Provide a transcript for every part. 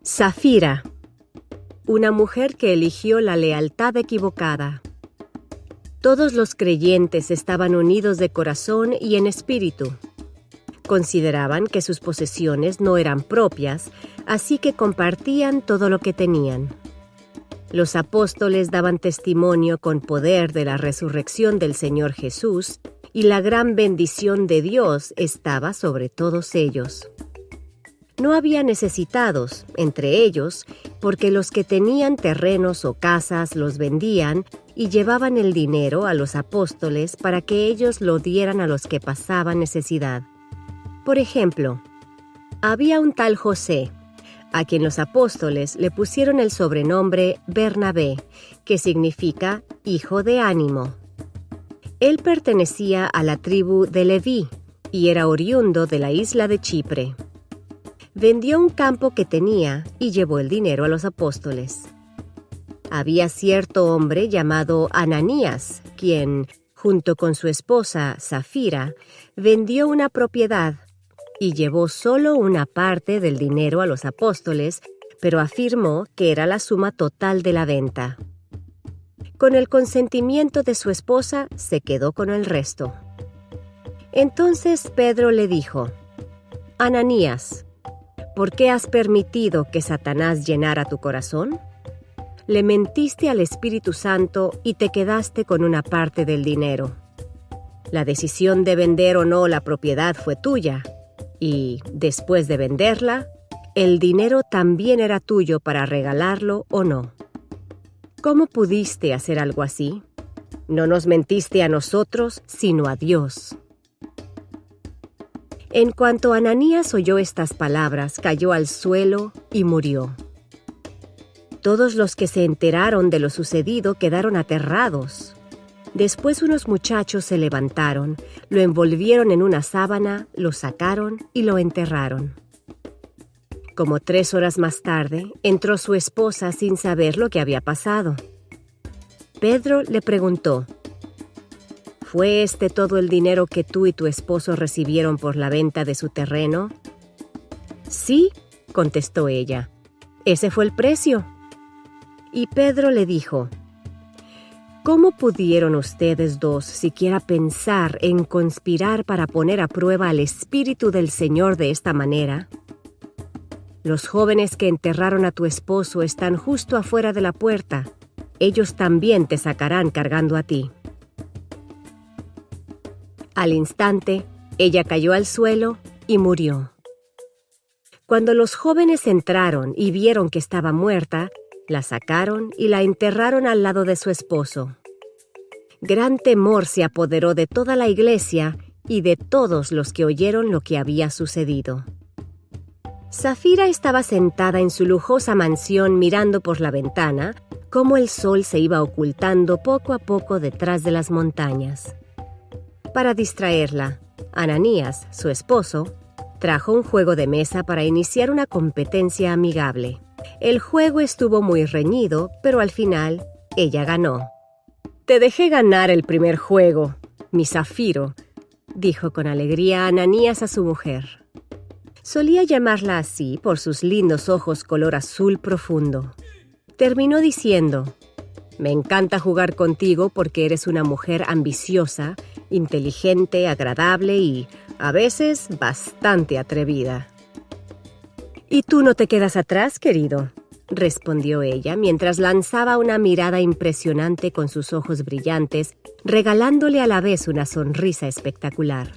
Safira, una mujer que eligió la lealtad equivocada. Todos los creyentes estaban unidos de corazón y en espíritu. Consideraban que sus posesiones no eran propias, así que compartían todo lo que tenían. Los apóstoles daban testimonio con poder de la resurrección del Señor Jesús, y la gran bendición de Dios estaba sobre todos ellos. No había necesitados entre ellos, porque los que tenían terrenos o casas los vendían y llevaban el dinero a los apóstoles para que ellos lo dieran a los que pasaban necesidad. Por ejemplo, había un tal José, a quien los apóstoles le pusieron el sobrenombre Bernabé, que significa hijo de ánimo. Él pertenecía a la tribu de Leví y era oriundo de la isla de Chipre. Vendió un campo que tenía y llevó el dinero a los apóstoles. Había cierto hombre llamado Ananías, quien, junto con su esposa Safira, vendió una propiedad y llevó solo una parte del dinero a los apóstoles, pero afirmó que era la suma total de la venta. Con el consentimiento de su esposa, se quedó con el resto. Entonces Pedro le dijo: «Ananías, ¿por qué has permitido que Satanás llenara tu corazón? Le mentiste al Espíritu Santo y te quedaste con una parte del dinero. La decisión de vender o no la propiedad fue tuya, y, después de venderla, el dinero también era tuyo para regalarlo o no. ¿Cómo pudiste hacer algo así? No nos mentiste a nosotros, sino a Dios». En cuanto Ananías oyó estas palabras, cayó al suelo y murió. Todos los que se enteraron de lo sucedido quedaron aterrados. Después unos muchachos se levantaron, lo envolvieron en una sábana, lo sacaron y lo enterraron. Como 3 horas más tarde, entró su esposa sin saber lo que había pasado. Pedro le preguntó: «¿Fue este todo el dinero que tú y tu esposo recibieron por la venta de su terreno?» «Sí», contestó ella, «ese fue el precio». Y Pedro le dijo: «¿Cómo pudieron ustedes dos siquiera pensar en conspirar para poner a prueba al Espíritu del Señor de esta manera? Los jóvenes que enterraron a tu esposo están justo afuera de la puerta. Ellos también te sacarán cargando a ti». Al instante, ella cayó al suelo y murió. Cuando los jóvenes entraron y vieron que estaba muerta, la sacaron y la enterraron al lado de su esposo. Gran temor se apoderó de toda la iglesia y de todos los que oyeron lo que había sucedido. Safira estaba sentada en su lujosa mansión mirando por la ventana cómo el sol se iba ocultando poco a poco detrás de las montañas. Para distraerla, Ananías, su esposo, trajo un juego de mesa para iniciar una competencia amigable. El juego estuvo muy reñido, pero al final, ella ganó. «Te dejé ganar el primer juego, mi Zafiro», dijo con alegría Ananías a su mujer. Solía llamarla así por sus lindos ojos color azul profundo. Terminó diciendo: «Me encanta jugar contigo porque eres una mujer ambiciosa, inteligente, agradable y, a veces, bastante atrevida». «¿Y tú no te quedas atrás, querido?», respondió ella mientras lanzaba una mirada impresionante con sus ojos brillantes, regalándole a la vez una sonrisa espectacular.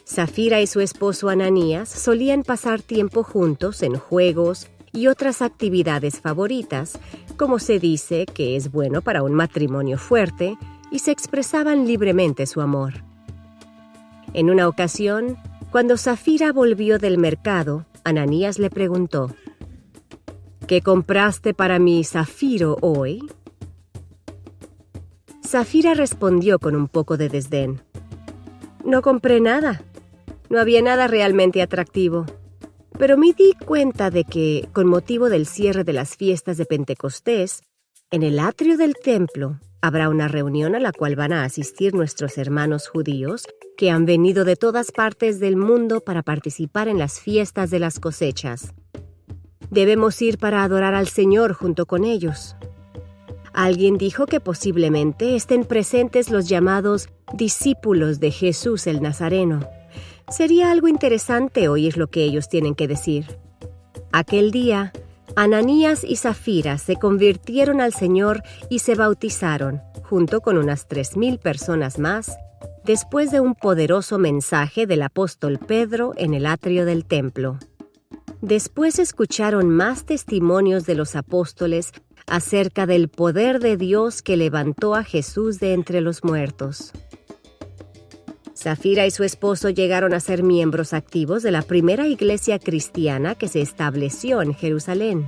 Safira y su esposo Ananías solían pasar tiempo juntos en juegos y otras actividades favoritas, como se dice que es bueno para un matrimonio fuerte, y se expresaban libremente su amor. En una ocasión, cuando Safira volvió del mercado, Ananías le preguntó: «¿Qué compraste para mi Zafiro hoy?». Safira respondió con un poco de desdén: «No compré nada. No había nada realmente atractivo. Pero me di cuenta de que, con motivo del cierre de las fiestas de Pentecostés, en el atrio del templo habrá una reunión a la cual van a asistir nuestros hermanos judíos que han venido de todas partes del mundo para participar en las fiestas de las cosechas. Debemos ir para adorar al Señor junto con ellos. Alguien dijo que posiblemente estén presentes los llamados discípulos de Jesús el Nazareno. Sería algo interesante oír lo que ellos tienen que decir. Aquel día, Ananías y Zafira se convirtieron al Señor y se bautizaron, junto con unas 3,000 personas más, después de un poderoso mensaje del apóstol Pedro en el atrio del templo. Después escucharon más testimonios de los apóstoles acerca del poder de Dios que levantó a Jesús de entre los muertos. Zafira y su esposo llegaron a ser miembros activos de la primera iglesia cristiana que se estableció en Jerusalén.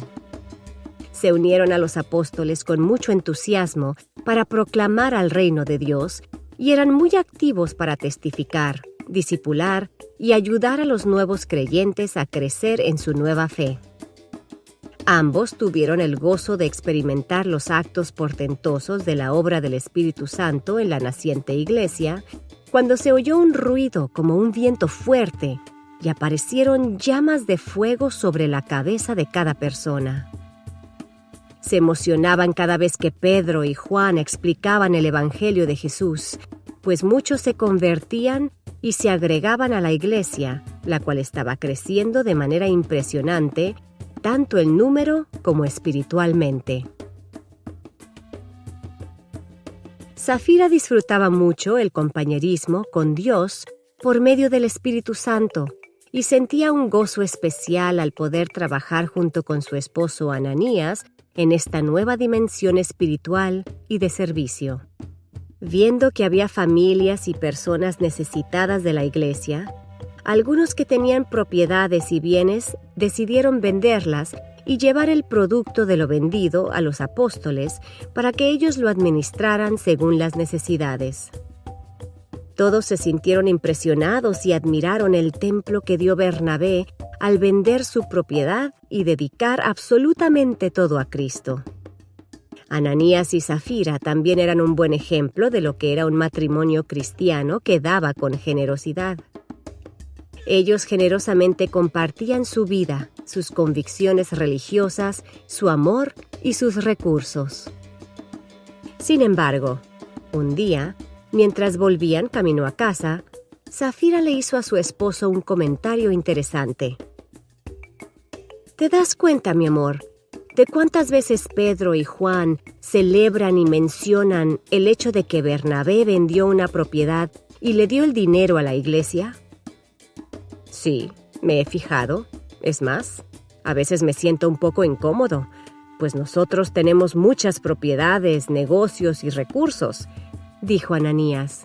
Se unieron a los apóstoles con mucho entusiasmo para proclamar al reino de Dios y eran muy activos para testificar, discipular y ayudar a los nuevos creyentes a crecer en su nueva fe. Ambos tuvieron el gozo de experimentar los actos portentosos de la obra del Espíritu Santo en la naciente iglesia, cuando se oyó un ruido como un viento fuerte y aparecieron llamas de fuego sobre la cabeza de cada persona. Se emocionaban cada vez que Pedro y Juan explicaban el Evangelio de Jesús, pues muchos se convertían y se agregaban a la iglesia, la cual estaba creciendo de manera impresionante, tanto en número como espiritualmente. Zafira disfrutaba mucho el compañerismo con Dios por medio del Espíritu Santo y sentía un gozo especial al poder trabajar junto con su esposo Ananías en esta nueva dimensión espiritual y de servicio. Viendo que había familias y personas necesitadas de la iglesia, algunos que tenían propiedades y bienes decidieron venderlas y llevar el producto de lo vendido a los apóstoles para que ellos lo administraran según las necesidades. Todos se sintieron impresionados y admiraron el templo que dio Bernabé al vender su propiedad y dedicar absolutamente todo a Cristo. Ananías y Zafira también eran un buen ejemplo de lo que era un matrimonio cristiano que daba con generosidad. Ellos generosamente compartían su vida, sus convicciones religiosas, su amor y sus recursos. Sin embargo, un día, mientras volvían camino a casa, Zafira le hizo a su esposo un comentario interesante. ¿Te das cuenta, mi amor, de cuántas veces Pedro y Juan celebran y mencionan el hecho de que Bernabé vendió una propiedad y le dio el dinero a la iglesia? Sí, me he fijado. Es más, a veces me siento un poco incómodo, pues nosotros tenemos muchas propiedades, negocios y recursos, dijo Ananías.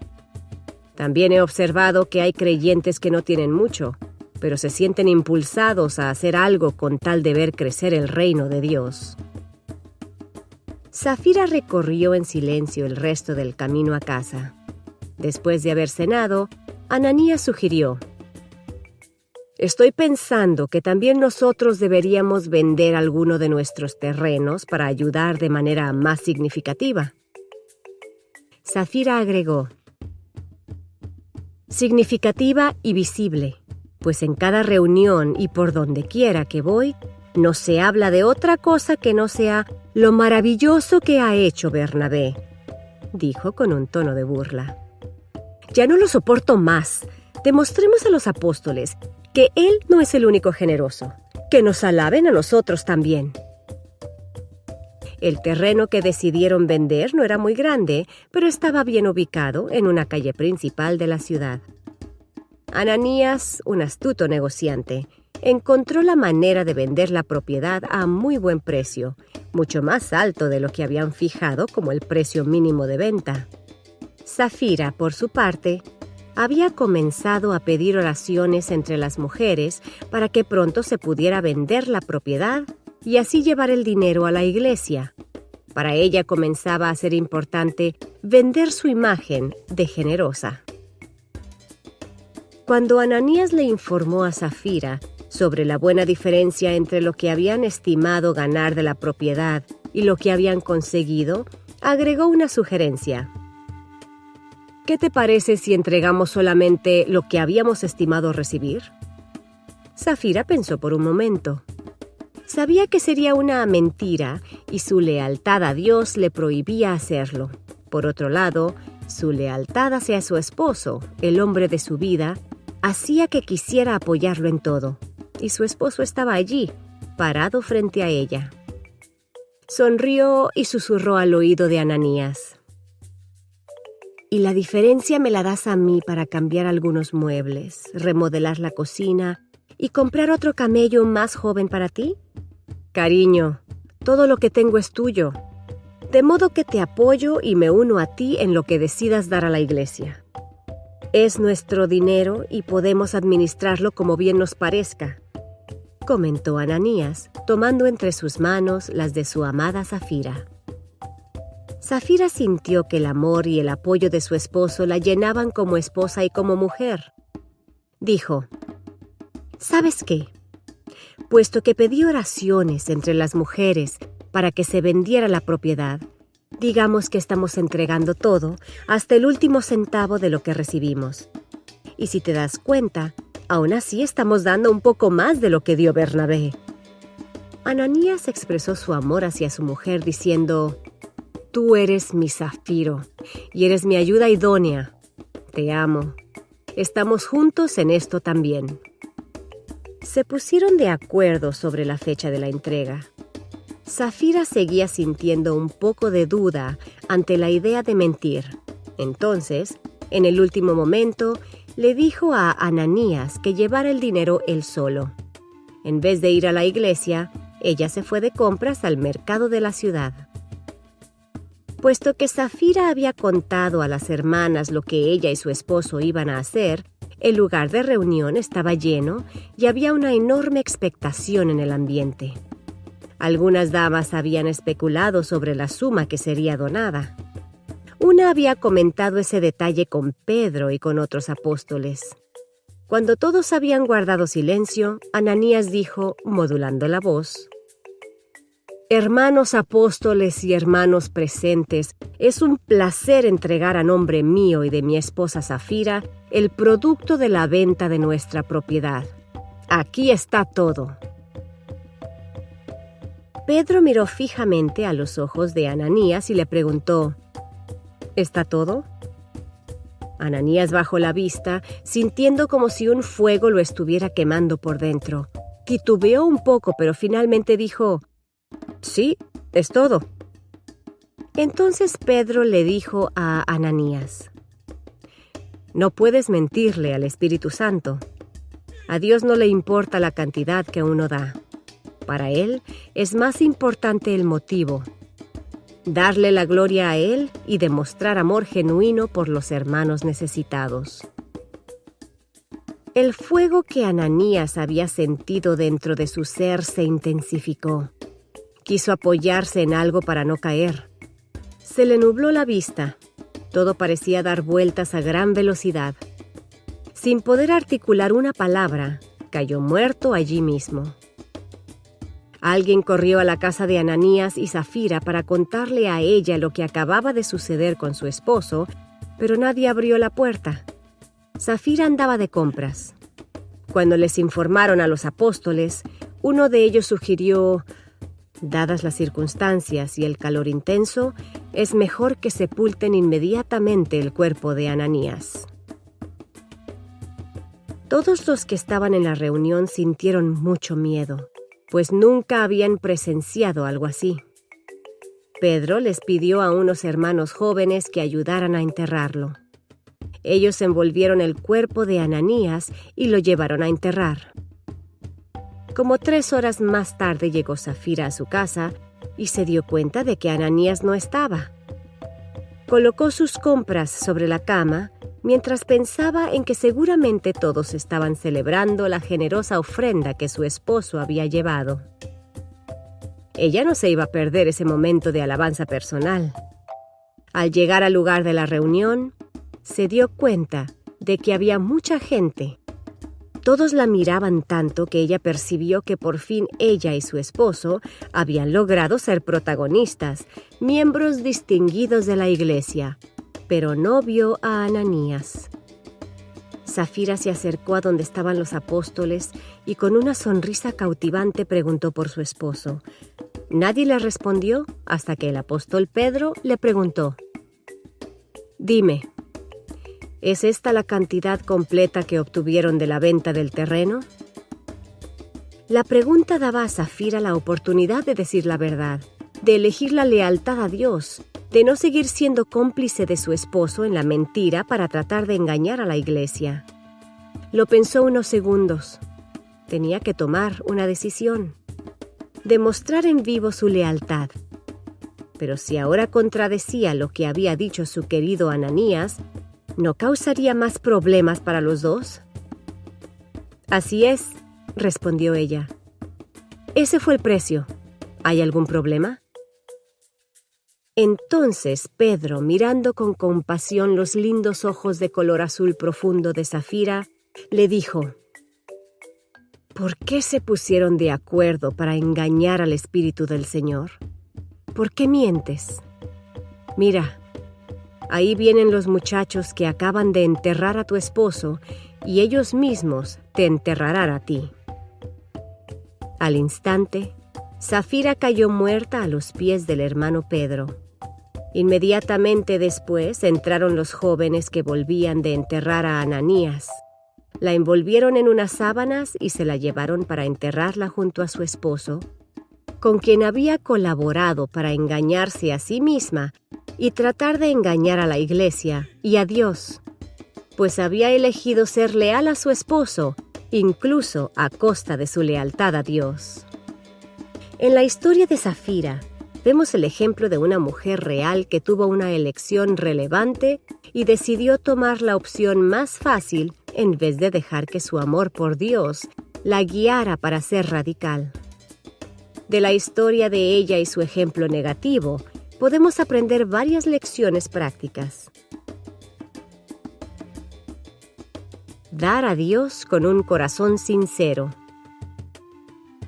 También he observado que hay creyentes que no tienen mucho, pero se sienten impulsados a hacer algo con tal de ver crecer el reino de Dios. Zafira recorrió en silencio el resto del camino a casa. Después de haber cenado, Ananías sugirió: Estoy pensando que también nosotros deberíamos vender alguno de nuestros terrenos para ayudar de manera más significativa. Zafira agregó: significativa y visible, pues en cada reunión y por donde quiera que voy, no se habla de otra cosa que no sea lo maravilloso que ha hecho Bernabé, dijo con un tono de burla. Ya no lo soporto más. Demostremos a los apóstoles que él no es el único generoso, que nos alaben a nosotros también. El terreno que decidieron vender no era muy grande, pero estaba bien ubicado en una calle principal de la ciudad. Ananías, un astuto negociante, encontró la manera de vender la propiedad a muy buen precio, mucho más alto de lo que habían fijado como el precio mínimo de venta. Zafira, por su parte, había comenzado a pedir oraciones entre las mujeres para que pronto se pudiera vender la propiedad y así llevar el dinero a la iglesia. Para ella comenzaba a ser importante vender su imagen de generosa. Cuando Ananías le informó a Zafira sobre la buena diferencia entre lo que habían estimado ganar de la propiedad y lo que habían conseguido, agregó una sugerencia. ¿Qué te parece si entregamos solamente lo que habíamos estimado recibir? Zafira pensó por un momento. Sabía que sería una mentira y su lealtad a Dios le prohibía hacerlo. Por otro lado, su lealtad hacia su esposo, el hombre de su vida, hacía que quisiera apoyarlo en todo. Y su esposo estaba allí, parado frente a ella. Sonrió y susurró al oído de Ananías: «¿Y la diferencia me la das a mí para cambiar algunos muebles, remodelar la cocina y comprar otro camello más joven para ti? Cariño, todo lo que tengo es tuyo, de modo que te apoyo y me uno a ti en lo que decidas dar a la iglesia. Es nuestro dinero y podemos administrarlo como bien nos parezca», comentó Ananías, tomando entre sus manos las de su amada Safira. Safira sintió que el amor y el apoyo de su esposo la llenaban como esposa y como mujer. Dijo: «¿Sabes qué? Puesto que pedí oraciones entre las mujeres para que se vendiera la propiedad, digamos que estamos entregando todo, hasta el último centavo de lo que recibimos. Y si te das cuenta, aún así estamos dando un poco más de lo que dio Bernabé». Ananías expresó su amor hacia su mujer diciendo: «Tú eres mi zafiro y eres mi ayuda idónea. Te amo. Estamos juntos en esto también». Se pusieron de acuerdo sobre la fecha de la entrega. Safira seguía sintiendo un poco de duda ante la idea de mentir. Entonces, en el último momento, le dijo a Ananías que llevara el dinero él solo. En vez de ir a la iglesia, ella se fue de compras al mercado de la ciudad. Puesto que Safira había contado a las hermanas lo que ella y su esposo iban a hacer, el lugar de reunión estaba lleno y había una enorme expectación en el ambiente. Algunas damas habían especulado sobre la suma que sería donada. Una había comentado ese detalle con Pedro y con otros apóstoles. Cuando todos habían guardado silencio, Ananías dijo, modulando la voz: «Hermanos apóstoles y hermanos presentes, es un placer entregar a nombre mío y de mi esposa Safira el producto de la venta de nuestra propiedad. Aquí está todo». Pedro miró fijamente a los ojos de Ananías y le preguntó: «¿Está todo?». Ananías bajó la vista, sintiendo como si un fuego lo estuviera quemando por dentro. Titubeó un poco, pero finalmente dijo: «Sí, es todo». Entonces Pedro le dijo a Ananías: «No puedes mentirle al Espíritu Santo. A Dios no le importa la cantidad que uno da. Para Él es más importante el motivo. Darle la gloria a Él y demostrar amor genuino por los hermanos necesitados». El fuego que Ananías había sentido dentro de su ser se intensificó. Quiso apoyarse en algo para no caer. Se le nubló la vista. Todo parecía dar vueltas a gran velocidad. Sin poder articular una palabra, cayó muerto allí mismo. Alguien corrió a la casa de Ananías y Safira para contarle a ella lo que acababa de suceder con su esposo, pero nadie abrió la puerta. Safira andaba de compras. Cuando les informaron a los apóstoles, uno de ellos sugirió: «Dadas las circunstancias y el calor intenso, es mejor que sepulten inmediatamente el cuerpo de Ananías». Todos los que estaban en la reunión sintieron mucho miedo, pues nunca habían presenciado algo así. Pedro les pidió a unos hermanos jóvenes que ayudaran a enterrarlo. Ellos envolvieron el cuerpo de Ananías y lo llevaron a enterrar. Como 3 horas más tarde llegó Safira a su casa y se dio cuenta de que Ananías no estaba. Colocó sus compras sobre la cama mientras pensaba en que seguramente todos estaban celebrando la generosa ofrenda que su esposo había llevado. Ella no se iba a perder ese momento de alabanza personal. Al llegar al lugar de la reunión, se dio cuenta de que había mucha gente. Todos la miraban tanto que ella percibió que por fin ella y su esposo habían logrado ser protagonistas, miembros distinguidos de la iglesia, pero no vio a Ananías. Safira se acercó a donde estaban los apóstoles y con una sonrisa cautivante preguntó por su esposo. Nadie le respondió hasta que el apóstol Pedro le preguntó: «Dime, ¿es esta la cantidad completa que obtuvieron de la venta del terreno?». La pregunta daba a Safira la oportunidad de decir la verdad, de elegir la lealtad a Dios, de no seguir siendo cómplice de su esposo en la mentira para tratar de engañar a la iglesia. Lo pensó unos segundos. Tenía que tomar una decisión. Demostrar en vivo su lealtad. Pero si ahora contradecía lo que había dicho su querido Ananías, ¿no causaría más problemas para los dos? «Así es», respondió ella. «Ese fue el precio. ¿Hay algún problema?». Entonces Pedro, mirando con compasión los lindos ojos de color azul profundo de Safira, le dijo: «¿Por qué se pusieron de acuerdo para engañar al Espíritu del Señor? ¿Por qué mientes? Mira, ahí vienen los muchachos que acaban de enterrar a tu esposo y ellos mismos te enterrarán a ti». Al instante, Safira cayó muerta a los pies del hermano Pedro. Inmediatamente después entraron los jóvenes que volvían de enterrar a Ananías. La envolvieron en unas sábanas y se la llevaron para enterrarla junto a su esposo, con quien había colaborado para engañarse a sí misma y tratar de engañar a la iglesia y a Dios, pues había elegido ser leal a su esposo, incluso a costa de su lealtad a Dios. En la historia de Safira, vemos el ejemplo de una mujer real que tuvo una elección relevante y decidió tomar la opción más fácil en vez de dejar que su amor por Dios la guiara para ser radical. De la historia de ella y su ejemplo negativo, podemos aprender varias lecciones prácticas. Dar a Dios con un corazón sincero.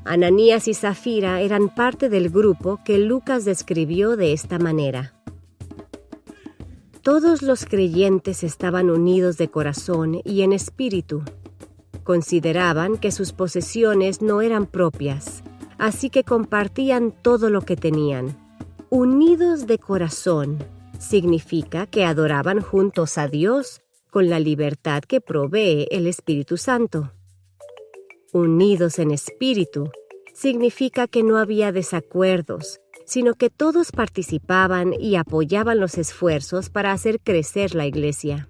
Ananías y Safira eran parte del grupo que Lucas describió de esta manera. Todos los creyentes estaban unidos de corazón y en espíritu. Consideraban que sus posesiones no eran propias, así que compartían todo lo que tenían. Unidos de corazón significa que adoraban juntos a Dios con la libertad que provee el Espíritu Santo. Unidos en espíritu significa que no había desacuerdos, sino que todos participaban y apoyaban los esfuerzos para hacer crecer la iglesia.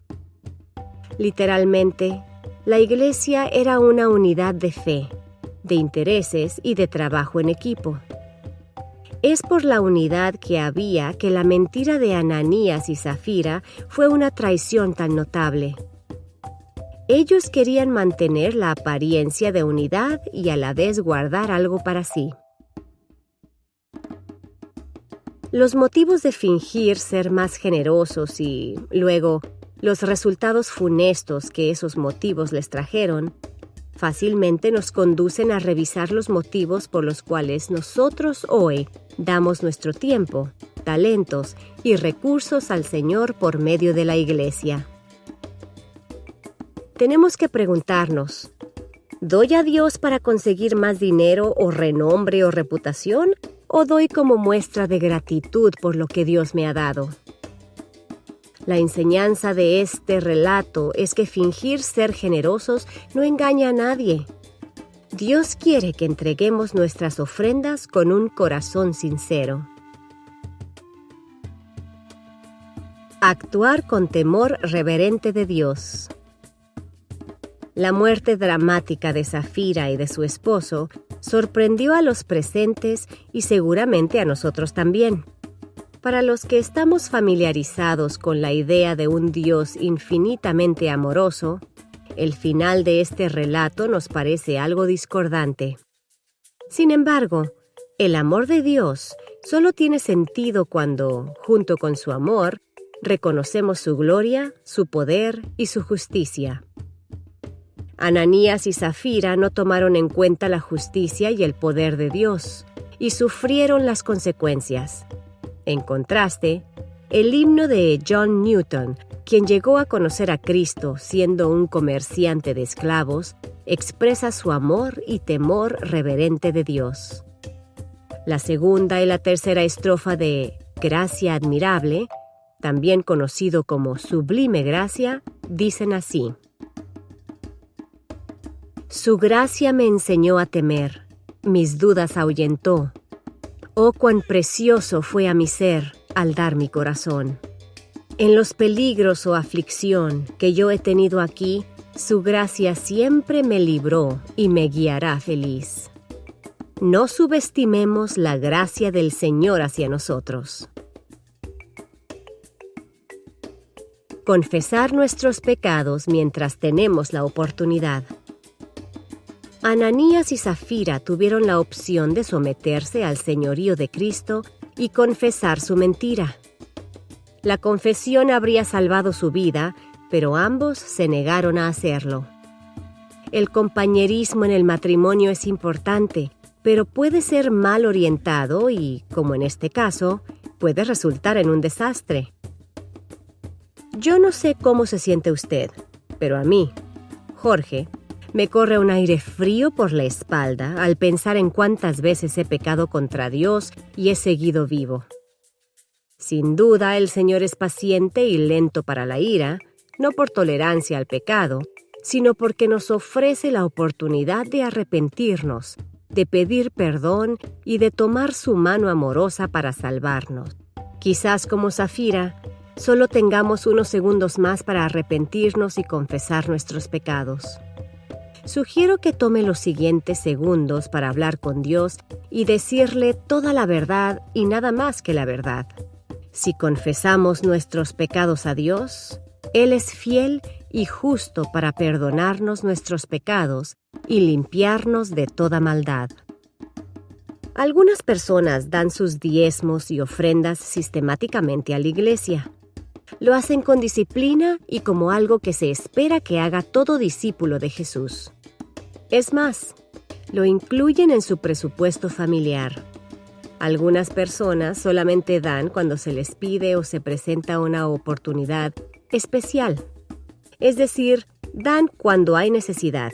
Literalmente, la iglesia era una unidad de fe, de intereses y de trabajo en equipo. Es por la unidad que había que la mentira de Ananías y Safira fue una traición tan notable. Ellos querían mantener la apariencia de unidad y a la vez guardar algo para sí. Los motivos de fingir ser más generosos y, luego, los resultados funestos que esos motivos les trajeron, fácilmente nos conducen a revisar los motivos por los cuales nosotros hoy damos nuestro tiempo, talentos y recursos al Señor por medio de la iglesia. Tenemos que preguntarnos, ¿doy a Dios para conseguir más dinero o renombre o reputación? ¿O doy como muestra de gratitud por lo que Dios me ha dado? La enseñanza de este relato es que fingir ser generosos no engaña a nadie. Dios quiere que entreguemos nuestras ofrendas con un corazón sincero. Actuar con temor reverente de Dios. La muerte dramática de Safira y de su esposo sorprendió a los presentes y seguramente a nosotros también. Para los que estamos familiarizados con la idea de un Dios infinitamente amoroso, el final de este relato nos parece algo discordante. Sin embargo, el amor de Dios solo tiene sentido cuando, junto con su amor, reconocemos su gloria, su poder y su justicia. Ananías y Safira no tomaron en cuenta la justicia y el poder de Dios y sufrieron las consecuencias. En contraste, El himno de John Newton, quien llegó a conocer a Cristo siendo un comerciante de esclavos, expresa su amor y temor reverente de Dios. La segunda y la tercera estrofa de Gracia admirable, también conocido como Sublime Gracia, dicen así: Su gracia me enseñó a temer, mis dudas ahuyentó. Oh, cuán precioso fue a mi ser al dar mi corazón. En los peligros o aflicción que yo he tenido aquí, su gracia siempre me libró y me guiará feliz. No subestimemos la gracia del Señor hacia nosotros. Confesar nuestros pecados mientras tenemos la oportunidad. Ananías y Zafira tuvieron la opción de someterse al señorío de Cristo y confesar su mentira. La confesión habría salvado su vida, pero ambos se negaron a hacerlo. El compañerismo en el matrimonio es importante, pero puede ser mal orientado y, como en este caso, puede resultar en un desastre. Yo no sé cómo se siente usted, pero a mí, Jorge, me corre un aire frío por la espalda al pensar en cuántas veces he pecado contra Dios y he seguido vivo. Sin duda, el Señor es paciente y lento para la ira, no por tolerancia al pecado, sino porque nos ofrece la oportunidad de arrepentirnos, de pedir perdón y de tomar su mano amorosa para salvarnos. Quizás como Zafira, solo tengamos unos segundos más para arrepentirnos y confesar nuestros pecados. Sugiero que tome los siguientes segundos para hablar con Dios y decirle toda la verdad y nada más que la verdad. Si confesamos nuestros pecados a Dios, Él es fiel y justo para perdonarnos nuestros pecados y limpiarnos de toda maldad. Algunas personas dan sus diezmos y ofrendas sistemáticamente a la iglesia. Lo hacen con disciplina y como algo que se espera que haga todo discípulo de Jesús. Es más, lo incluyen en su presupuesto familiar. Algunas personas solamente dan cuando se les pide o se presenta una oportunidad especial. Es decir, dan cuando hay necesidad.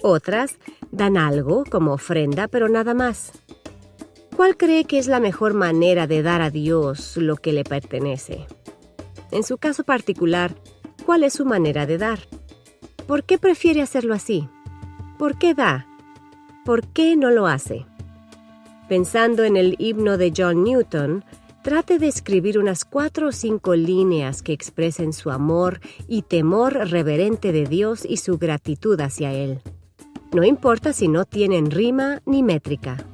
Otras dan algo como ofrenda, pero nada más. ¿Cuál cree que es la mejor manera de dar a Dios lo que le pertenece? En su caso particular, ¿cuál es su manera de dar? ¿Por qué prefiere hacerlo así? ¿Por qué da? ¿Por qué no lo hace? Pensando en el himno de John Newton, trate de escribir unas 4 o 5 líneas que expresen su amor y temor reverente de Dios y su gratitud hacia Él. No importa si no tienen rima ni métrica.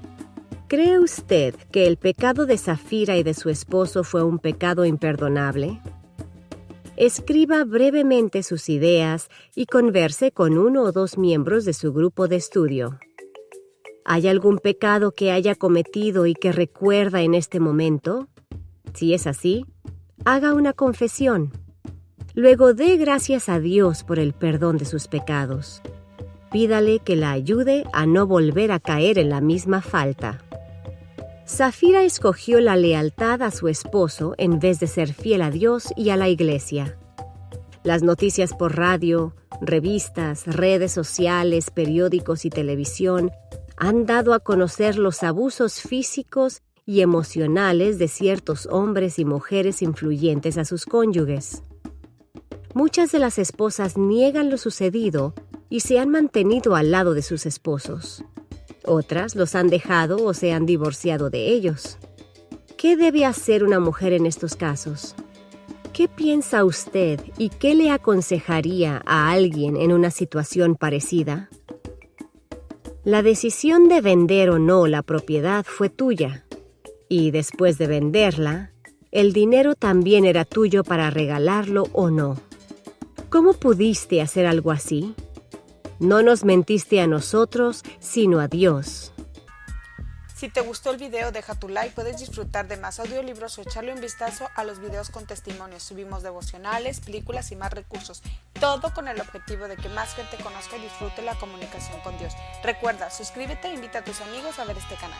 ¿Cree usted que el pecado de Zafira y de su esposo fue un pecado imperdonable? Escriba brevemente sus ideas y converse con 1 o 2 miembros de su grupo de estudio. ¿Hay algún pecado que haya cometido y que recuerda en este momento? Si es así, haga una confesión. Luego dé gracias a Dios por el perdón de sus pecados. Pídale que la ayude a no volver a caer en la misma falta. Zafira escogió la lealtad a su esposo en vez de ser fiel a Dios y a la iglesia. Las noticias por radio, revistas, redes sociales, periódicos y televisión han dado a conocer los abusos físicos y emocionales de ciertos hombres y mujeres influyentes a sus cónyuges. Muchas de las esposas niegan lo sucedido y se han mantenido al lado de sus esposos. Otras los han dejado o se han divorciado de ellos. ¿Qué debe hacer una mujer en estos casos? ¿Qué piensa usted y qué le aconsejaría a alguien en una situación parecida? La decisión de vender o no la propiedad fue tuya. Y después de venderla, el dinero también era tuyo para regalarlo o no. ¿Cómo pudiste hacer algo así? No nos mentiste a nosotros, sino a Dios. Si te gustó el video, deja tu like, puedes disfrutar de más audiolibros o echarle un vistazo a los videos con testimonios. Subimos devocionales, películas y más recursos. Todo con el objetivo de que más gente conozca y disfrute la comunicación con Dios. Recuerda, suscríbete e invita a tus amigos a ver este canal.